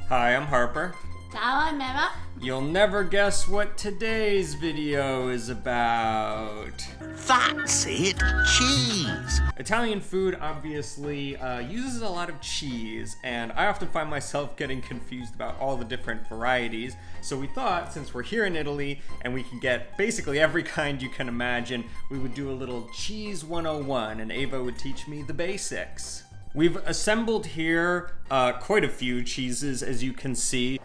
Hi, I'm Harper. Ciao, I'm Eva. You'll never guess what today's video is about. That's it, cheese. Italian food obviously uses a lot of cheese, and I often find myself getting confused about all the different varieties. So we thought, since we're here in Italy and we can get basically every kind you can imagine, we would do a little Cheese 101, and Eva would teach me the basics. We've assembled here quite a few cheeses, as you can see.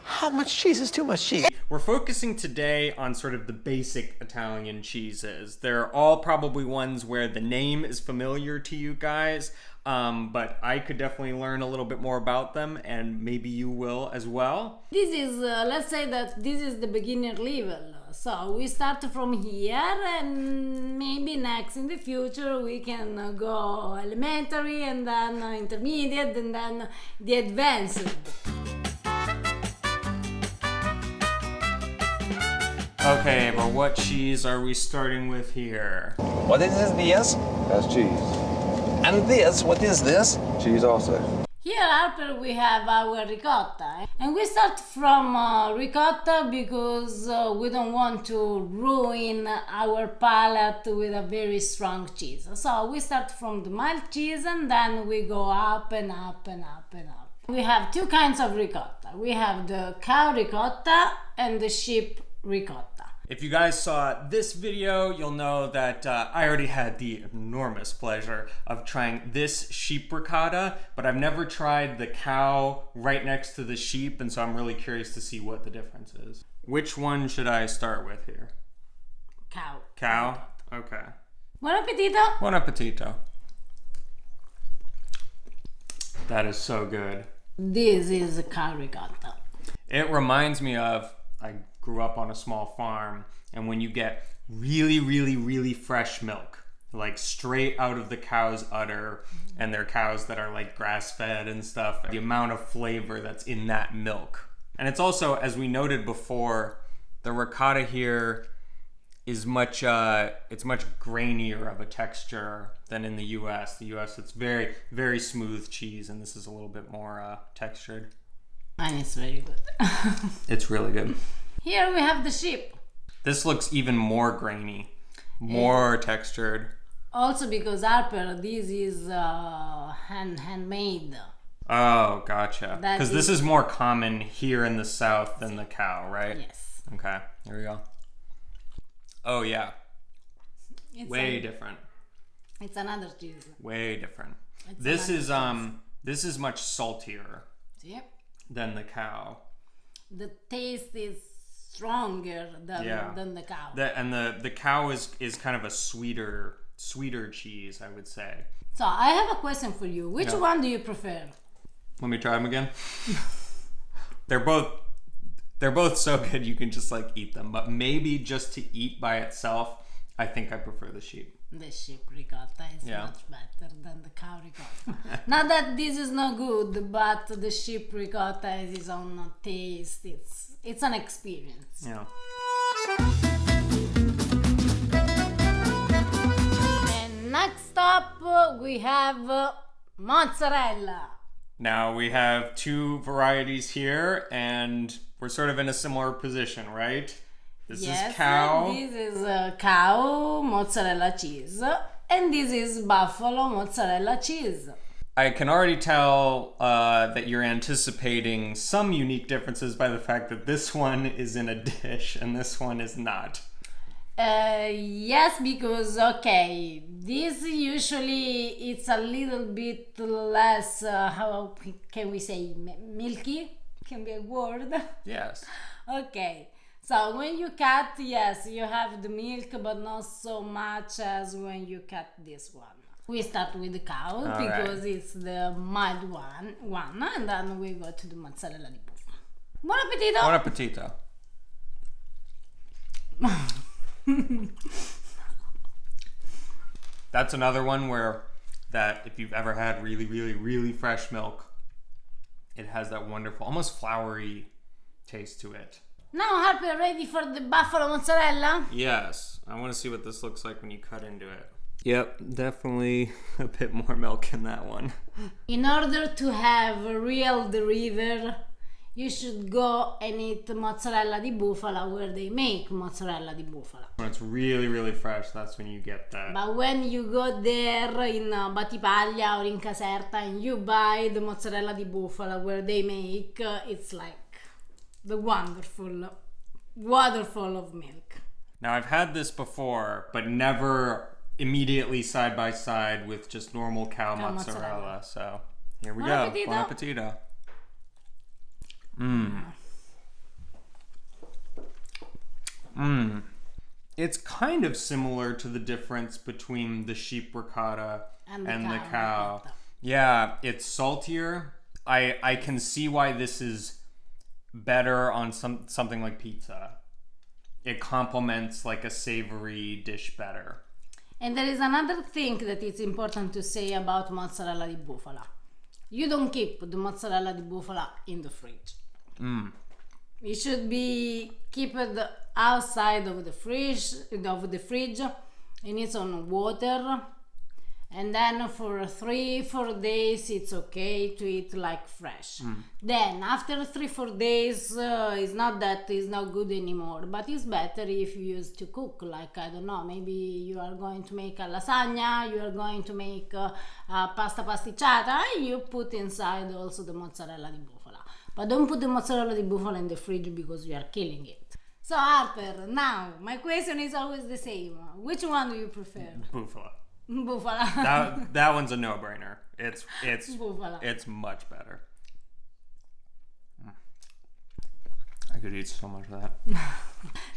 How much cheese is too much cheese? We're focusing today on sort of the basic Italian cheeses. They're all probably ones where the name is familiar to you guys, but I could definitely learn a little bit more about them, and maybe you will as well. This is, let's say that this is the beginner level. So we start from here, and maybe next in the future we can go elementary, and then intermediate, and then the advanced. Okay, but what cheese are we starting with here? What is this? That's cheese. And this, what is this? Cheese also. Here, Harper, we have our ricotta. And we start from ricotta because we don't want to ruin our palate with a very strong cheese. So we start from the mild cheese, and then we go up and up and up and up. We have two kinds of ricotta. We have the cow ricotta and the sheep ricotta. If you guys saw this video, you'll know that I already had the enormous pleasure of trying this sheep ricotta, but I've never tried the cow right next to the sheep, and so I'm really curious to see what the difference is. Which one should I start with here? Cow. Cow? Okay. Buon appetito! Buon appetito. That is so good. This is a cow ricotta. It reminds me of, I grew up on a small farm, and when you get really, really, really fresh milk, like straight out of the cow's udder, and they're cows that are like grass-fed and stuff, the amount of flavor that's in that milk. And it's also, as we noted before, the ricotta here is much grainier of a texture than in the US. The US, it's very, very smooth cheese, and this is a little bit more textured. And it's very good. It's really good. Here we have the sheep. This looks even more grainy, more textured. Also because Harper, this is handmade. Oh, gotcha. Because this is more common here in the South than the cow, right? Yes. Okay, here we go. Oh yeah, It's way different. It's another cheese. Way different. It's This is another this is much saltier Yep. than the cow. The taste is stronger than the cow. The cow is kind of a sweeter cheese, I would say. So I have a question for you. Which one do you prefer? Let me try them again. They're both so good you can just like eat them, but maybe just to eat by itself, I think I prefer the sheep. The sheep ricotta is much better than the cow ricotta. Not that this is not good, but the sheep ricotta has its own taste. It's an experience. Yeah. And next up we have mozzarella. Now we have two varieties here, and we're sort of in a similar position, right? This is cow. This is cow mozzarella cheese, and this is buffalo mozzarella cheese. I can already tell that you're anticipating some unique differences by the fact that this one is in a dish and this one is not. Yes, because this usually it's a little bit less, how can we say, milky? Can be a word? Yes. Okay, so when you cut, yes, you have the milk, but not so much as when you cut this one. We start with the cow because it's the mild one, and then we go to the mozzarella di bufala. Buon appetito! Buon appetito. That's another one where that if you've ever had really, really, really fresh milk, it has that wonderful, almost floury taste to it. Now, Harper, ready for the buffalo mozzarella? Yes, I want to see what this looks like when you cut into it. Yep, definitely a bit more milk in that one. In order to have a real the river, you should go and eat mozzarella di bufala where they make mozzarella di bufala. When it's really, really fresh, that's when you get that. But when you go there in Battipaglia or in Caserta and you buy the mozzarella di bufala where they make, it's like the wonderful waterfall of milk. Now, I've had this before, but never immediately side by side with just normal cow mozzarella. So here we go. Appetito. Buon appetito. It's kind of similar to the difference between the sheep ricotta and the cow. Ricotta. Yeah, it's saltier. I can see why this is better on something like pizza. It complements like a savory dish better. And there is another thing that is important to say about mozzarella di bufala. You don't keep the mozzarella di bufala in the fridge. It should be kept outside of the fridge in its own water, and then for 3-4 days it's okay to eat like fresh. Then after 3-4 days it's not good anymore, but it's better if you use to cook, like I don't know, maybe you are going to make a lasagna, you are going to make a pasta pasticciata, and you put inside also the mozzarella di bufala. But don't put the mozzarella di bufala in the fridge because you are killing it. So Harper, now my question is always the same. Which one do you prefer? Bufala. Bufala. That one's a no-brainer. It's Bufala. It's much better. I could eat so much of that.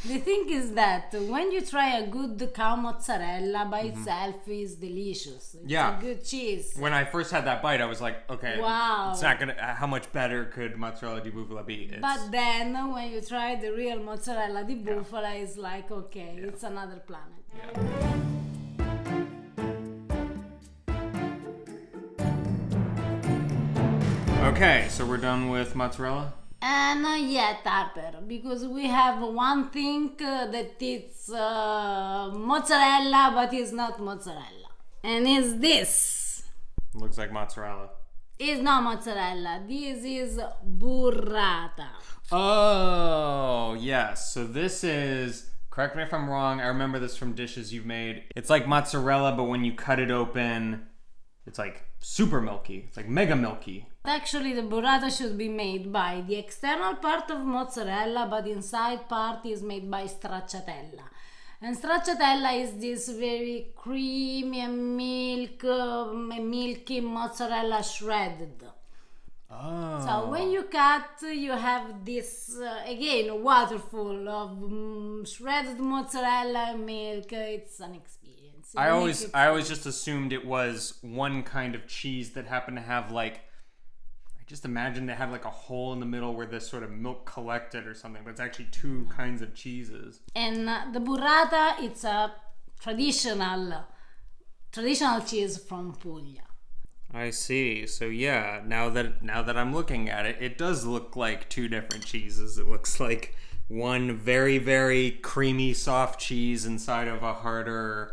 The thing is that when you try a good cow mozzarella by itself is delicious. It's a good cheese. When I first had that bite, I was like, okay, Wow. it's not gonna. How much better could mozzarella di bufala be? But then when you try the real mozzarella di bufala, it's like, okay, it's another planet. Okay, so we're done with mozzarella. And yet, Harper, because we have one thing that it's mozzarella, but it's not mozzarella. And it's this. Looks like mozzarella. It's not mozzarella. This is burrata. Oh, yes. So this is, correct me if I'm wrong, I remember this from dishes you've made. It's like mozzarella, but when you cut it open, it's like super milky. It's like mega milky. Actually, the burrata should be made by the external part of mozzarella, but the inside part is made by stracciatella. And stracciatella is this very creamy and milky mozzarella shredded. Oh. So when you cut, you have this, again, waterfall of shredded mozzarella and milk. It's an experience. I always just assumed it was one kind of cheese that happened to have like, I just imagined it had like a hole in the middle where this sort of milk collected or something, but it's actually two kinds of cheeses. And the burrata, it's a traditional cheese from Puglia. I see. So yeah, now that I'm looking at it, it does look like two different cheeses. It looks like one very, very creamy, soft cheese inside of a harder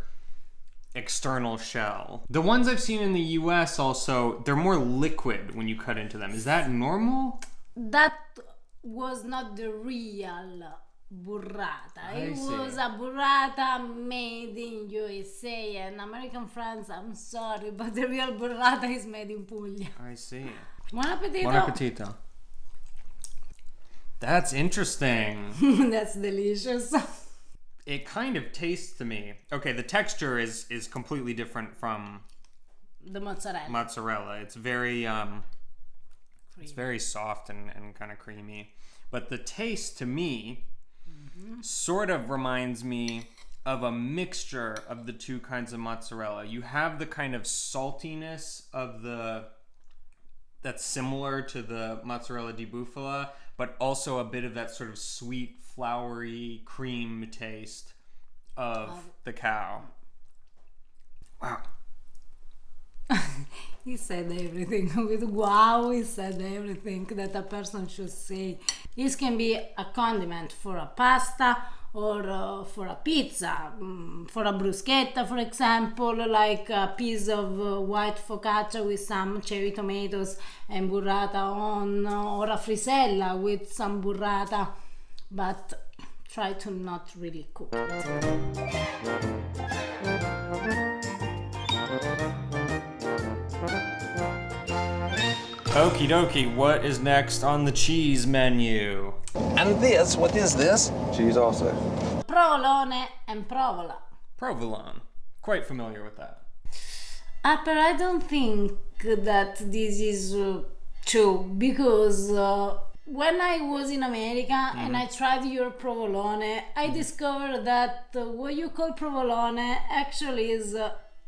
external shell. The ones I've seen in the US also, they're more liquid when you cut into them. Is that normal? That was not the real burrata. It was a burrata made in USA and American France. I'm sorry, but the real burrata is made in Puglia. I see. Buon appetito. Buon appetito. That's interesting. That's delicious. It kind of tastes to me. Okay, the texture is completely different from The mozzarella. mozzarella. It's very it's very soft and kind of creamy. But the taste to me sort of reminds me of a mixture of the two kinds of mozzarella. You have the kind of saltiness of that's similar to the mozzarella di bufala, but also a bit of that sort of sweet, floury cream taste of the cow. Wow. He said everything. With wow, he said everything that a person should say. This can be a condiment for a pasta or for a pizza, for a bruschetta, for example, like a piece of white focaccia with some cherry tomatoes and burrata on, or a frisella with some burrata, but try to not really cook it. Okie dokie, what is next on the cheese menu? And this, what is this? Cheese also. Provolone and provola. Provolone. Quite familiar with that. But I don't think that this is true, because when I was in America and I tried your provolone, I discovered that what you call provolone actually is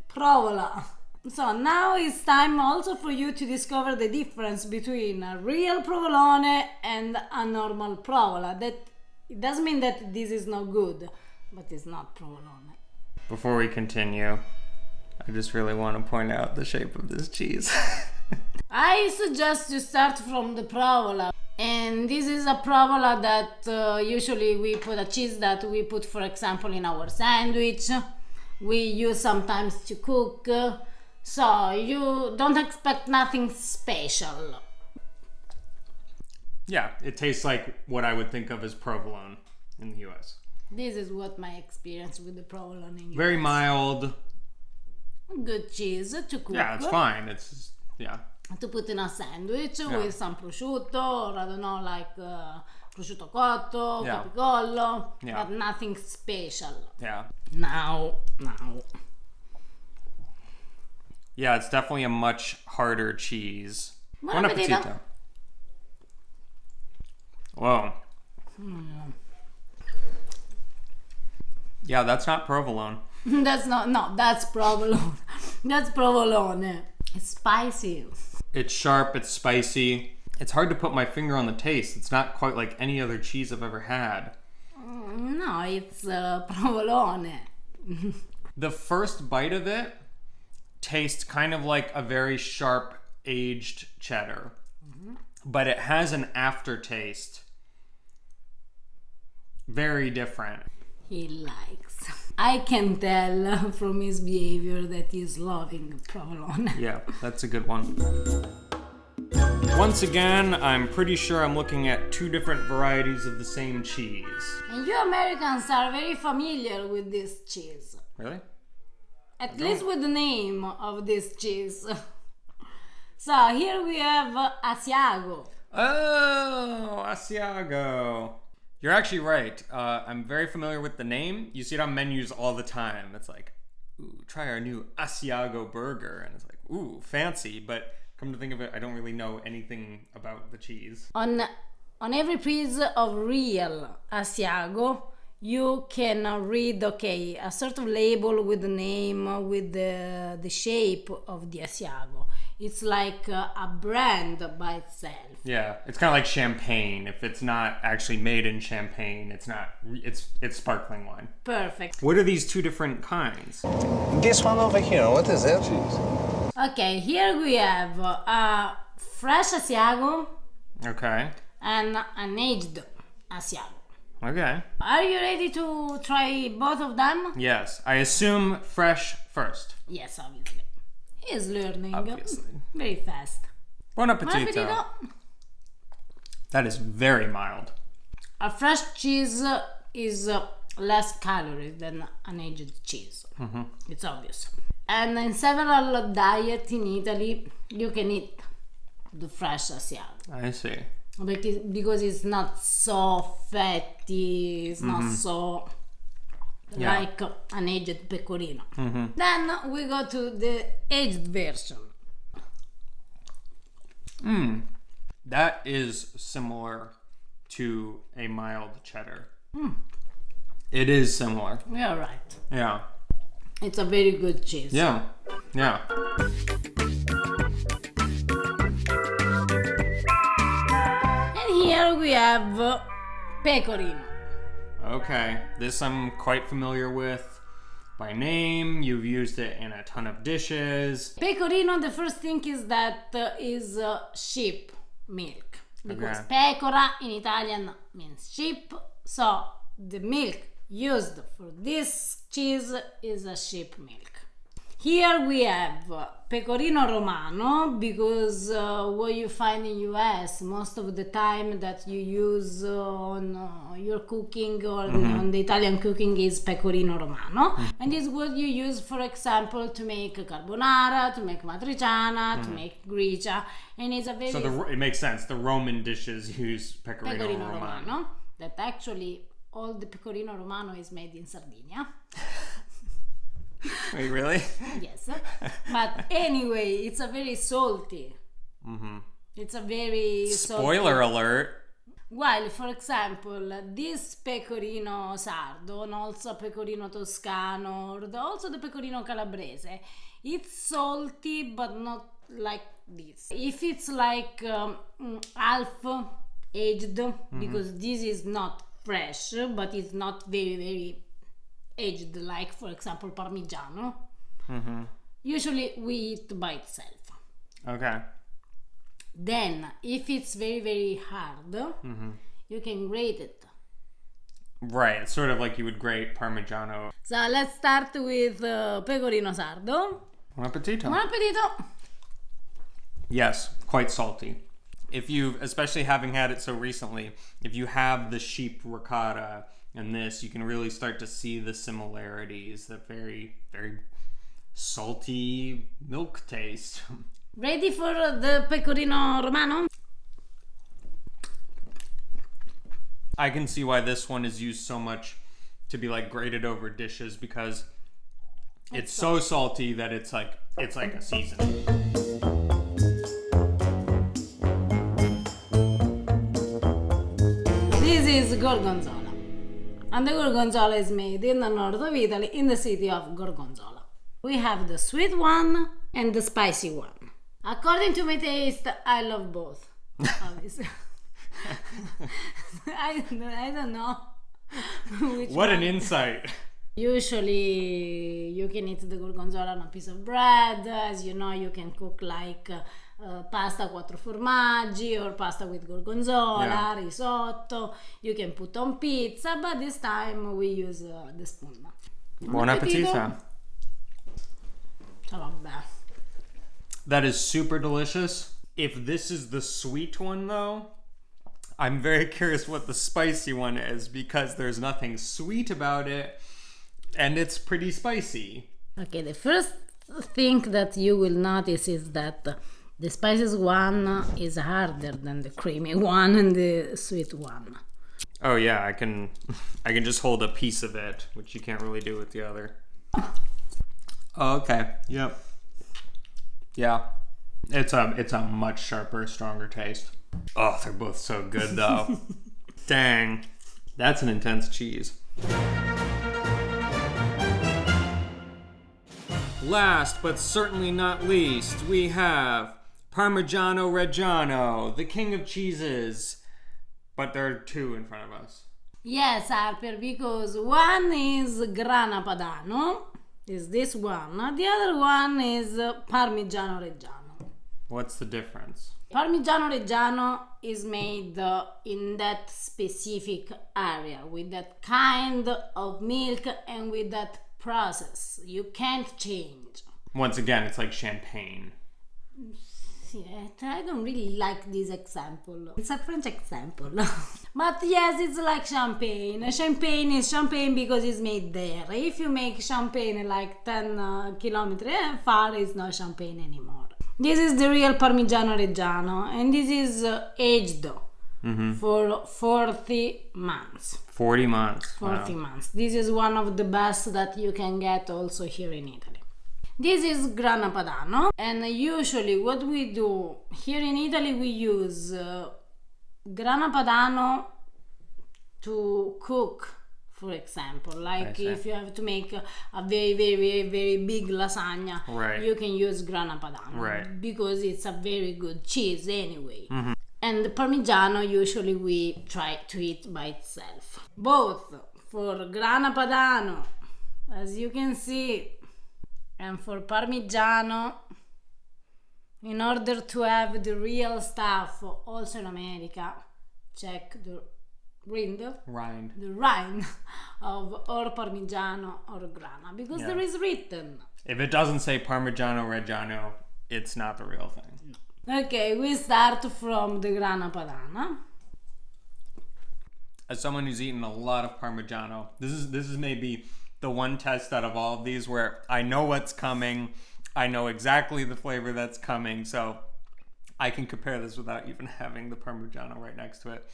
provola. So now it's time also for you to discover the difference between a real provolone and a normal provola. That it doesn't mean that this is not good, but it's not provolone. Before we continue, I just really want to point out the shape of this cheese. I suggest you start from the provola. And this is a provola that usually we put a cheese that we put, for example, in our sandwich. We use sometimes to cook. So you don't expect nothing special. Yeah, it tastes like what I would think of as provolone in the US. This is what my experience with the provolone in Very US. mild. Good cheese to cook. Yeah, it's fine. It's just, yeah. To put in a sandwich with some prosciutto, or I don't know, like prosciutto cotto, Yeah. capicollo, Yeah. but nothing special. Yeah. Now. Yeah, it's definitely a much harder cheese. Buon appetito. Whoa. Yeah, that's not provolone. That's provolone. That's provolone. It's spicy. It's sharp, it's spicy. It's hard to put my finger on the taste. It's not quite like any other cheese I've ever had. No, it's provolone. The first bite of it tastes kind of like a very sharp aged cheddar. But it has an aftertaste. Very different. He likes. I can tell from his behavior that he's loving provolone. Yeah, that's a good one. Once again, I'm pretty sure I'm looking at two different varieties of the same cheese. And you Americans are very familiar with this cheese. Really? At least with the name of this cheese. So here we have Asiago. Oh, Asiago. You're actually right. I'm very familiar with the name. You see it on menus all the time. It's like, ooh, try our new Asiago burger. And it's like, ooh, fancy. But come to think of it, I don't really know anything about the cheese. On every piece of real Asiago, you can read, a sort of label with the name, with the shape of the Asiago. It's like a brand by itself. Yeah, it's kind of like champagne. If it's not actually made in Champagne, it's not. It's sparkling wine. Perfect. What are these two different kinds? This one over here, what is it? Okay, here we have a fresh Asiago Okay. and an aged Asiago. Okay. Are you ready to try both of them? Yes, I assume fresh first. Yes, obviously. He is learning. Obviously. Very fast. Buon Buon appetito. appetito. That is very mild. A fresh cheese is less calories than an aged cheese. It's obvious. And in several diets in Italy, you can eat the fresh Asiago. I see. Because it's not so fatty, it's not so like an aged pecorino. Then we go to the aged version. That is similar to a mild cheddar. It is similar. You're right. Yeah. It's a very good cheese. Yeah. Yeah. And here we have Pecorino. Okay. This I'm quite familiar with by name. You've used it in a ton of dishes. Pecorino, the first thing is that is sheep milk. Because Okay. pecora in Italian means sheep. So the milk used for this cheese is a sheep milk. Here we have Pecorino Romano, because what you find in US most of the time that you use on your cooking or on the Italian cooking is Pecorino Romano. And is what you use, for example, to make carbonara, to make matriciana, to make gricia. And it's a very... So it makes sense. The Roman dishes use Pecorino Romano. That actually all the Pecorino Romano is made in Sardinia. Wait, really? Yes. But anyway, it's a very salty. It's a very Spoiler alert. While, for example, this Pecorino Sardo, and also Pecorino Toscano, or also the Pecorino Calabrese, it's salty, but not like this. If it's like half aged, because this is not fresh, but it's not very, very aged, like for example Parmigiano. Usually we eat by itself. Okay. Then if it's very, very hard, you can grate it. Right, it's sort of like you would grate Parmigiano. So let's start with Pecorino Sardo. Buon appetito. Buon appetito. Yes, quite salty. If you, especially having had it so recently, if you have the sheep ricotta and this, you can really start to see the similarities, the very, very salty milk taste. Ready for the Pecorino Romano? I can see why this one is used so much to be like grated over dishes, because it's so salty that it's like a seasoning. This is Gorgonzola. And the Gorgonzola is made in the north of Italy, in the city of Gorgonzola. We have the sweet one and the spicy one. According to my taste, I love both. I don't know. What an insight. Usually you can eat the Gorgonzola on a piece of bread. As you know, you can cook like pasta quattro formaggi or pasta with Gorgonzola, risotto. You can put on pizza, but this time we use the spoon. Buon appetito. That is super delicious. If this is the sweet one though, I'm very curious what the spicy one is, because there's nothing sweet about it and it's pretty spicy. Okay, the first thing that you will notice is that the spicy one is harder than the creamy one and the sweet one. Oh yeah, I can just hold a piece of it, which you can't really do with the other. Oh, okay. Yep. Yeah. It's a much sharper, stronger taste. Oh, they're both so good though. Dang. That's an intense cheese. Last but certainly not least, we have Parmigiano-Reggiano, the king of cheeses. But there are two in front of us. Yes, Harper, because one is Grana Padano, is this one. The other one is Parmigiano-Reggiano. What's the difference? Parmigiano-Reggiano is made in that specific area, with that kind of milk and with that process. You can't change. Once again, it's like champagne. Yeah, I don't really like this example. It's a French example. But yes, it's like champagne. Champagne is champagne because it's made there. If you make champagne like 10 kilometers far, it's not champagne anymore. This is the real Parmigiano-Reggiano, and this is aged for 40 months. 40 months. 40 Wow. months. This is one of the best that you can get also here in Italy. This is Grana Padano, and usually what we do here in Italy, we use Grana Padano to cook, for example. Like if you have to make a very, very, very, very big lasagna, Right. you can use Grana Padano. Right. Because it's a very good cheese anyway. And the Parmigiano, usually we try to eat by itself. Both for Grana Padano, as you can see, and for Parmigiano, in order to have the real stuff also in America, check the rind. the rind of or Parmigiano or Grana, because Yeah. there is written. If it doesn't say Parmigiano-Reggiano, it's not the real thing. Okay, we start from the Grana Padana. As someone who's eaten a lot of Parmigiano, this is maybe the one test out of all of these where I know what's coming, I know exactly the flavor that's coming, so I can compare this without even having the Parmigiano right next to it.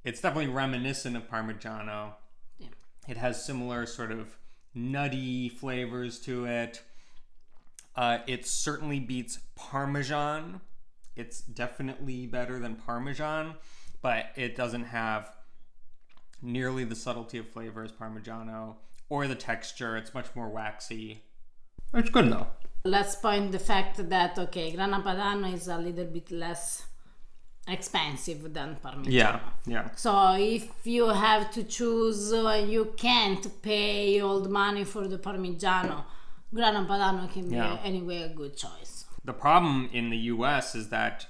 It's definitely reminiscent of Parmigiano. Yeah. It has similar sort of nutty flavors to it. It certainly beats Parmesan. It's definitely better than Parmesan, but it doesn't have nearly the subtlety of flavor as Parmigiano or the texture. It's much more waxy. It's good though. Let's point the fact that, okay, Grana Padano is a little bit less expensive than Parmigiano. Yeah. So if you have to choose, you can't pay all the money for the Parmigiano. Grana Padano can be anyway a good choice. The problem in the US is that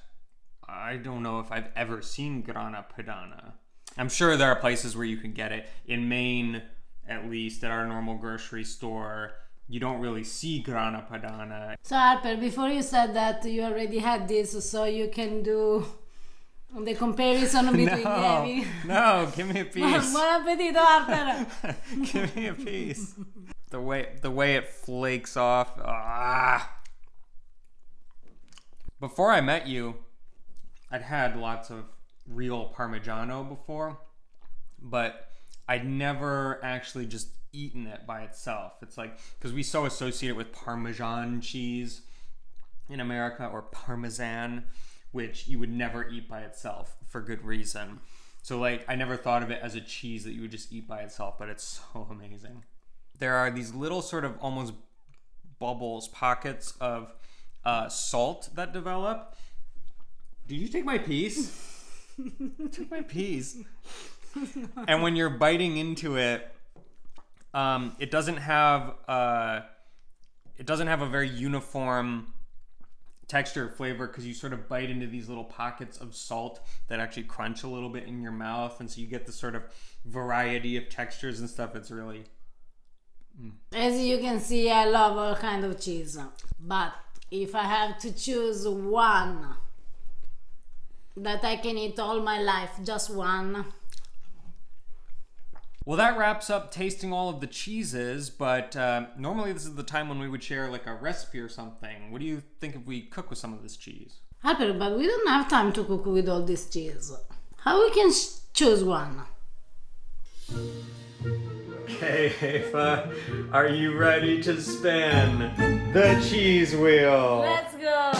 I don't know if I've ever seen Grana Padano. I'm sure there are places where you can get it. In Maine, at least, at our normal grocery store, you don't really see Grana Padano. So Harper, before you said that you already had this, so you can do the comparison between heavy. No, give me a piece. Buon appetito, Harper. Give me a piece. The way it flakes off. Before I met you, I'd had lots of real Parmigiano before, but I'd never actually just eaten it by itself. It's like, because we so associate it with Parmesan cheese in America, or Parmesan, which you would never eat by itself for good reason. So like, I never thought of it as a cheese that you would just eat by itself, but it's so amazing. There are these little sort of almost bubbles, pockets of salt that develop. Did you take my piece? You took my piece. And when you're biting into it, it doesn't have a very uniform texture or flavor, because you sort of bite into these little pockets of salt that actually crunch a little bit in your mouth, and so you get the sort of variety of textures and stuff. It's really As you can see, I love all kind of cheese, but if I have to choose one that I can eat all my life, just one. Well, that wraps up tasting all of the cheeses, but normally this is the time when we would share like a recipe or something. What do you think if we cook with some of this cheese? Harper, but we don't have time to cook with all this cheese. How we can choose one? Okay, Eva, are you ready to spin the cheese wheel? Let's go!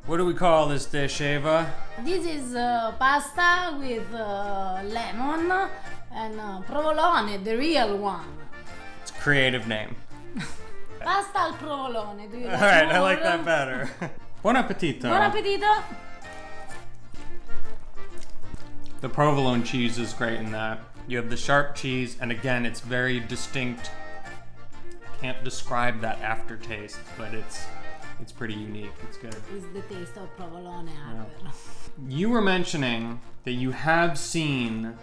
What do we call this dish, Eva? This is pasta with lemon and provolone, the real one. It's a creative name. Pasta al provolone. Do you like Alright, I more? like that better. Buon appetito. Buon appetito. The provolone cheese is great in that. You have the sharp cheese, and again, it's very distinct. I can't describe that aftertaste, but it's It's pretty unique. It's good. It's the taste of provolone arbor. You were mentioning that you have seen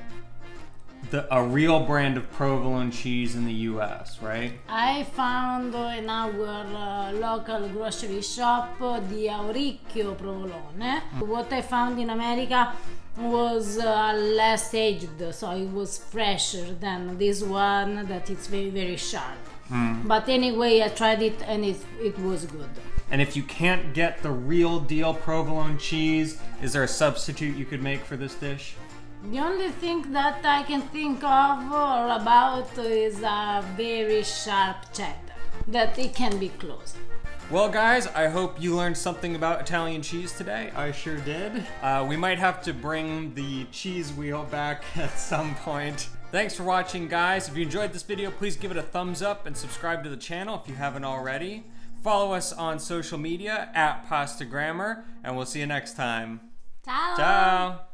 a real brand of provolone cheese in the U.S., right? I found in our local grocery shop the Auricchio provolone. What I found in America was less aged, so it was fresher than this one that is very, very sharp. But anyway, I tried it and it was good. And if you can't get the real deal provolone cheese, is there a substitute you could make for this dish? The only thing that I can think of or about is a very sharp cheddar, that it can be close. Well, guys, I hope you learned something about Italian cheese today. I sure did. We might have to bring the cheese wheel back at some point. Thanks for watching, guys. If you enjoyed this video, please give it a thumbs up and subscribe to the channel if you haven't already. Follow us on social media @PastaGrammar, and we'll see you next time. Ciao! Ciao!